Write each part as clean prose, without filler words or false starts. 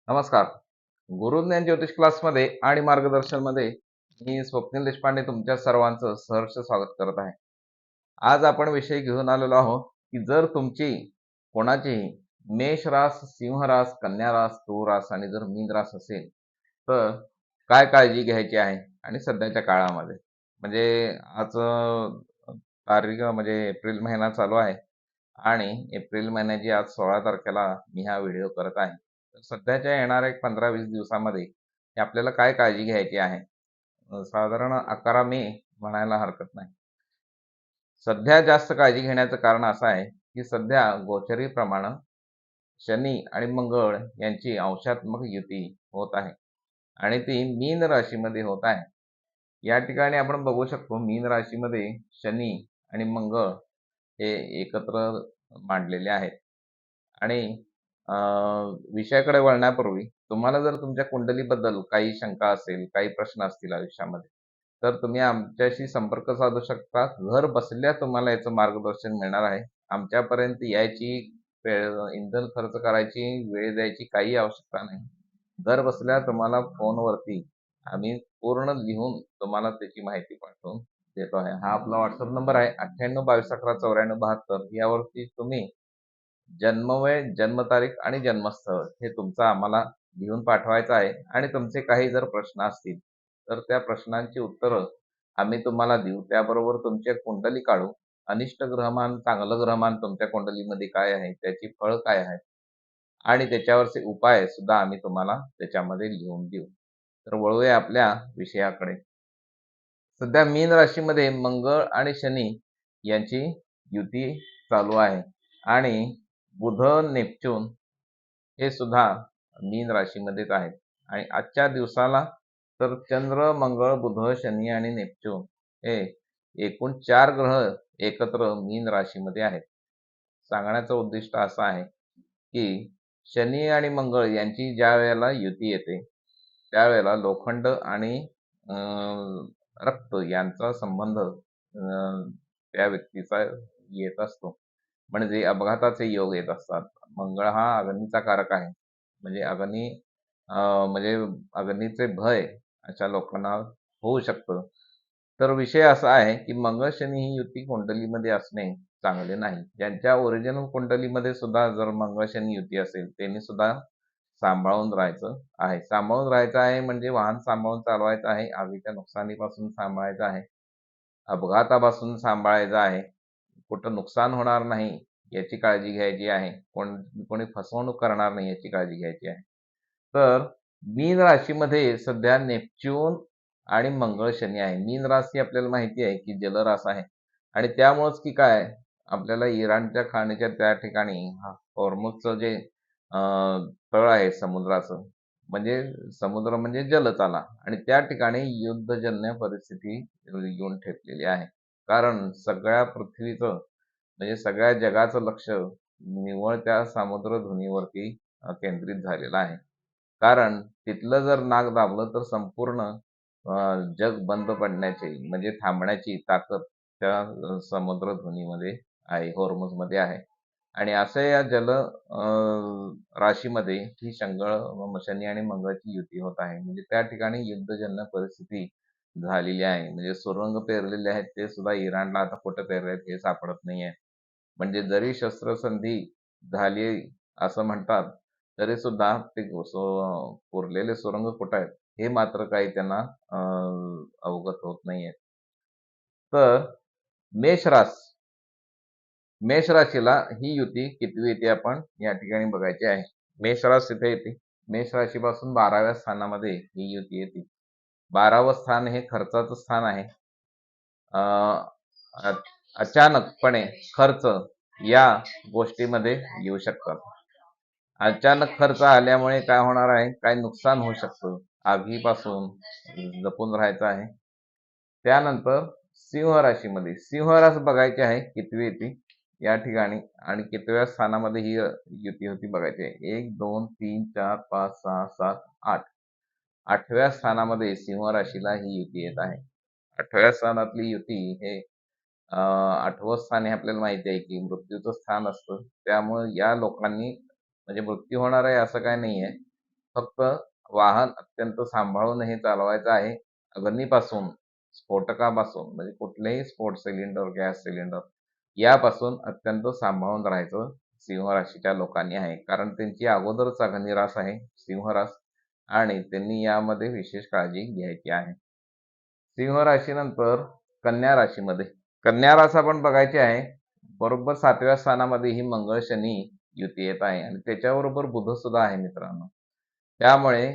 नमस्कार. गुरुज्ञान ज्योतिष क्लासमध्ये आणि मार्गदर्शनमध्ये मी स्वप्नील देशपांडे तुमच्या सर्वांचं सहर्ष स्वागत करत आहे. आज आपण विषय घेऊन आलेलो आहोत की जर तुमची कोणाचीही मेष रास, सिंह रास, कन्या रास, तुळ रास आणि जर मीन रास असेल तर काय काळजी घ्यायची आहे आणि सध्याच्या काळामध्ये म्हणजे आज तारीख म्हणजे एप्रिल महिना चालू आहे आणि एप्रिल महिन्याची आज 16 तारखेला मी हा व्हिडिओ करत आहे. तर सध्याच्या येणाऱ्या एक 15-20 दिवसामध्ये हे आपल्याला काय काळजी घ्यायची आहे? साधारण 11 मे म्हणायला हरकत नाही. सध्या जास्त काळजी घेण्याचं कारण असं आहे, की सध्या गोचरीप्रमाणे शनी आणि मंगळ यांची अंशात्मक युती होत आहे आणि ती मीन राशीमध्ये होत आहे. या ठिकाणी आपण बघू शकतो मीन राशीमध्ये शनी आणि मंगळ हे एकत्र मांडलेले आहेत. आणि विषयाकडे वळण्यापूर्वी तुम्हाला जर तुमच्या कुंडलीबद्दल काही शंका असेल, काही प्रश्न असतील आयुष्यामध्ये, तर तुम्ही आमच्याशी संपर्क साधू शकता. घर बसल्या तुम्हाला याचं मार्गदर्शन मिळणार आहे. आमच्यापर्यंत यायची, इंधन खर्च करायची, वेळ द्यायची काही आवश्यकता नाही. घर बसल्या तुम्हाला फोनवरती आम्ही पूर्ण लिहून तुम्हाला त्याची माहिती पाठवून देतो आहे. हा आपला व्हॉट्सअप नंबर आहे 98 22 11 94 72. यावरती तुम्ही जन्मवेळ, जन्मतारीख आणि जन्मस्थळ हे तुमचं आम्हाला लिहून पाठवायचं आहे आणि तुमचे काही जर प्रश्न असतील तर त्या प्रश्नांची उत्तरं आम्ही तुम्हाला देऊ. त्याबरोबर तुमची कुंडली काढू. अनिष्ट ग्रहमान, चांगलं ग्रहमान तुमच्या कुंडलीमध्ये काय आहे, त्याची फळं काय आहेत आणि त्याच्यावरचे उपाय सुद्धा आम्ही तुम्हाला त्याच्यामध्ये लिहून देऊ. तर वळूया आपल्या विषयाकडे. सध्या मीन राशीमध्ये मंगळ आणि शनी यांची युती चालू आहे आणि बुध, नेपच्यून हे सुद्धा मीन राशीमध्येच आहेत आणि आजच्या दिवसाला तर चंद्र, मंगळ, बुध, शनी आणि नेपच्यून हे एकूण 4 ग्रह एकत्र मीन राशीमध्ये आहेत. सांगण्याचं उद्दिष्ट असं आहे की शनी आणि मंगळ यांची ज्या वेळेला युती येते त्यावेळेला लोखंड आणि रक्त यांचा संबंध त्या व्यक्तीचा येत असतो. म्हणजे अपघाताचे योग येत असतात. मंगळ हा अग्नीचा कारक आहे. म्हणजे म्हणजे अग्नीचे भय अशा लोकांना होऊ शकतं. तर विषय असा आहे की मंगळ शनी ही युती कुंडलीमध्ये असणे चांगले नाही. ज्यांच्या ओरिजिनल कुंडलीमध्ये सुद्धा जर मंगळ शनी युती असेल त्यांनी सुद्धा सांभाळून राहायचं आहे. सांभाळून राहायचं आहे म्हणजे वाहन सांभाळून चालवायचं आहे, आगीच्या नुकसानीपासून सांभाळायचं आहे, अपघातापासून सांभाळायचं आहे, कुठं नुकसान होणार नाही याची काळजी घ्यायची आहे, कोणी फसवणूक करणार नाही याची काळजी घ्यायची आहे. तर मीन राशीमध्ये सध्या नेपच्यून आणि मंगळ शनी आहे. मीन राशी आपल्याला माहिती आहे की जलरास आहे आणि त्यामुळेच की काय आपल्याला इराणच्या खाणीच्या त्या ठिकाणी हॉर्मुझचं जे तळ आहे समुद्राचं, म्हणजे समुद्र म्हणजे जलताला आणि त्या ठिकाणी युद्धजन्य परिस्थिती येऊन ठेपलेली आहे. कारण सगळ्या पृथ्वीचं म्हणजे सगळ्या जगाचं लक्ष निव्वळ त्या सामुद्रधुनीवरती केंद्रित झालेलं आहे. कारण तिथलं जर नाक दाबलं तर संपूर्ण जग बंद पडण्याची म्हणजे थांबण्याची ताकद त्या समुद्रधुनीमध्ये आहे, हॉर्मुझमध्ये आहे. आणि असं या राशीमध्ये ही शनी आणि मंगळाची युती होत आहे. म्हणजे त्या ठिकाणी युद्धजन्य परिस्थिती झालेली आहे. म्हणजे सुरंग पेरलेले आहेत ते सुद्धा इराणला आता कुठं पेरलेत हे सापडत नाहीये. म्हणजे जरी शस्त्रसंधी झाली असं म्हणतात, तरी सुद्धा ते पुरलेले सुरंग कुठं आहेत हे मात्र काही त्यांना अवगत होत नाहीये. तर मेष रास मेष राशीला ही युती कितवी येते आपण या ठिकाणी बघायची आहे. मेष रास इथे येते. मेष राशीपासून 12व्या स्थानामध्ये ही युती येते. 12वं स्थान हे खर्चाचं स्थान आहे. अ, अचानकपणे खर्च या गोष्टीमध्ये येऊ शकतात. अचानक खर्च आल्यामुळे काय होणार आहे, काय नुकसान होऊ शकतं. आगीपासून जपून राहायचं आहे. त्यानंतर सिंह राशीमध्ये सिंह रास बघायची आहे कितवी येते या ठिकाणी आणि कितव्या स्थानामध्ये ही युती होती बघायची आहे. 1 2 3 4 5 6 7 8 8व्या स्थानामध्ये सिंह राशीला ही युती येत आहे. 8व्या स्थानातली युती हे 8वं स्थान हे आपल्याला माहिती आहे की मृत्यूचं स्थान असतं. त्यामुळे या लोकांनी म्हणजे मृत्यू होणार आहे असं काही नाहीये. फक्त वाहन अत्यंत सांभाळूनही चालवायचं आहे. अग्नीपासून, स्फोटकापासून म्हणजे कुठलेही स्फोट सिलेंडर, गॅस सिलेंडर यापासून अत्यंत सांभाळून राहायचं सिंह राशीच्या लोकांनी आहे. कारण त्यांची अगोदरच अग्निरास आहे सिंह रास आणि त्यांनी यामध्ये विशेष काळजी घ्यायची आहे. सिंह राशीनंतर कन्या राशीमध्ये कन्या रास आपण बघायची आहे. बरोबर 7व्या स्थानामध्ये ही मंगळ शनी युती येत आहे आणि त्याच्याबरोबर बुध सुद्धा आहे मित्रांनो. त्यामुळे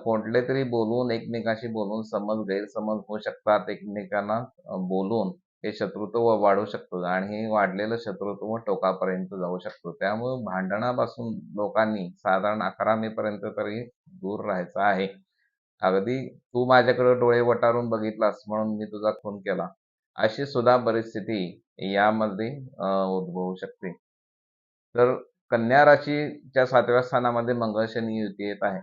कुठले तरी बोलून एकमेकांशी बोलून गैरसमज होऊ शकतात. एकमेकांना बोलून हे शत्रुत्व वाढू शकतं आणि हे वाढलेलं शत्रुत्व टोकापर्यंत जाऊ शकतं. त्यामुळे भांडणापासून लोकांनी साधारण 11 मे पर्यंत तरी दूर राहायचं आहे. अगदी तू माझ्याकडे डोळे वटारून बघितलास म्हणून मी तुझा खून केला, अशी सुद्धा परिस्थिती यामध्ये उद्भवू शकते. तर कन्या राशीच्या 7व्या स्थानामध्ये मंगळ शनी युती येत आहे.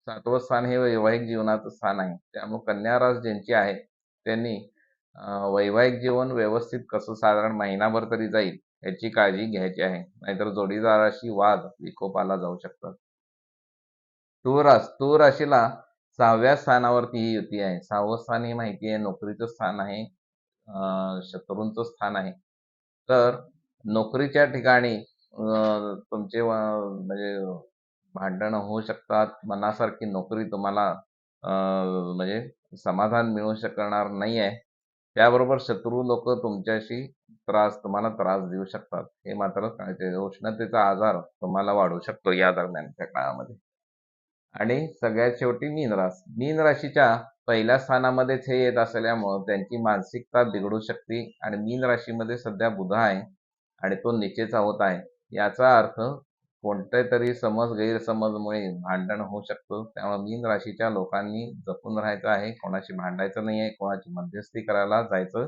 7वं स्थान हे वैवाहिक जीवनाचं स्थान आहे. त्यामुळे कन्या रास ज्यांची आहे त्यांनी वैवाहिक जीवन व्यवस्थित कसं साधारण महिनाभर तरी जाईल याची काळजी घ्यायची आहे. नाहीतर जोडीदाराशी वाद विकोपाला जाऊ शकतात. तूळ राशीला 6व्या स्थानावरती ही युती आहे. 6वं स्थान हे माहिती आहे नोकरीचं स्थान आहे. शत्रूंचं स्थान आहे. तर नोकरीच्या ठिकाणी तुमचे म्हणजे भांडणं होऊ शकतात. मनासारखी नोकरी तुम्हाला म्हणजे समाधान मिळू शकणार नाही आहे. त्याबरोबर शत्रू लोकं तुमच्याशी तुम्हाला त्रास देऊ शकतात. हे मात्र काळजी उष्णतेचा आजार तुम्हाला वाढू शकतो या दरम्यानच्या काळामध्ये. आणि सगळ्यात शेवटी मीन रास. मीन राशीच्या पहिल्या स्थानामध्येच हे येत असल्यामुळं त्यांची मानसिकता बिघडू शकते आणि मीन राशीमध्ये सध्या बुध आहे आणि तो नीचेचा होत आहे. याचा अर्थ कोणत्यातरी गैरसमजमुळे भांडण होऊ शकतं. त्यामुळे मीन राशीच्या लोकांनी जपून राहायचं आहे. कोणाशी भांडायचं नाही आहे. कोणाची मध्यस्थी करायला जायचं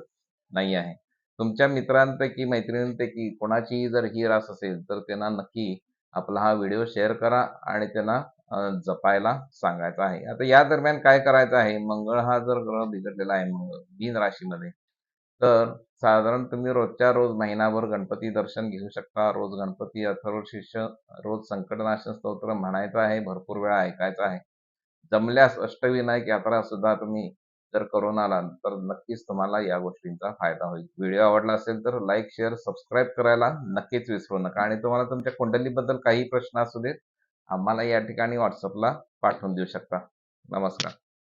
नाही आहे. तुमच्या मित्रांपैकी, मैत्रिणींपैकी कोणाचीही जर ही रास असेल तर त्यांना नक्की आपला हा व्हिडिओ शेअर करा आणि त्यांना जपायला सांगायचं आहे. आता या दरम्यान काय करायचं आहे, मंगळ हा जर ग्रह बिघडलेला आहे मीन राशीमध्ये, तर साधारण तुम्ही रोजच्या रोज महिनाभर गणपती दर्शन घेऊ शकता. रोज गणपती अथर्वशीर्ष, रोज संकटनाशन स्तोत्र म्हणायचं आहे, भरपूर वेळा ऐकायचं आहे. जमल्यास अष्टविनायक यात्रा सुद्धा तुम्ही जर करून आलात तर नक्कीच तुम्हाला या गोष्टींचा फायदा होईल. व्हिडिओ आवडला असेल तर लाईक, शेअर, सबस्क्राईब करायला नक्कीच विसरू नका आणि तुम्हाला तुमच्या कुंडलीबद्दल काही प्रश्न असू देत आम्हाला या ठिकाणी WhatsAppला पाठवून देऊ शकता. नमस्कार.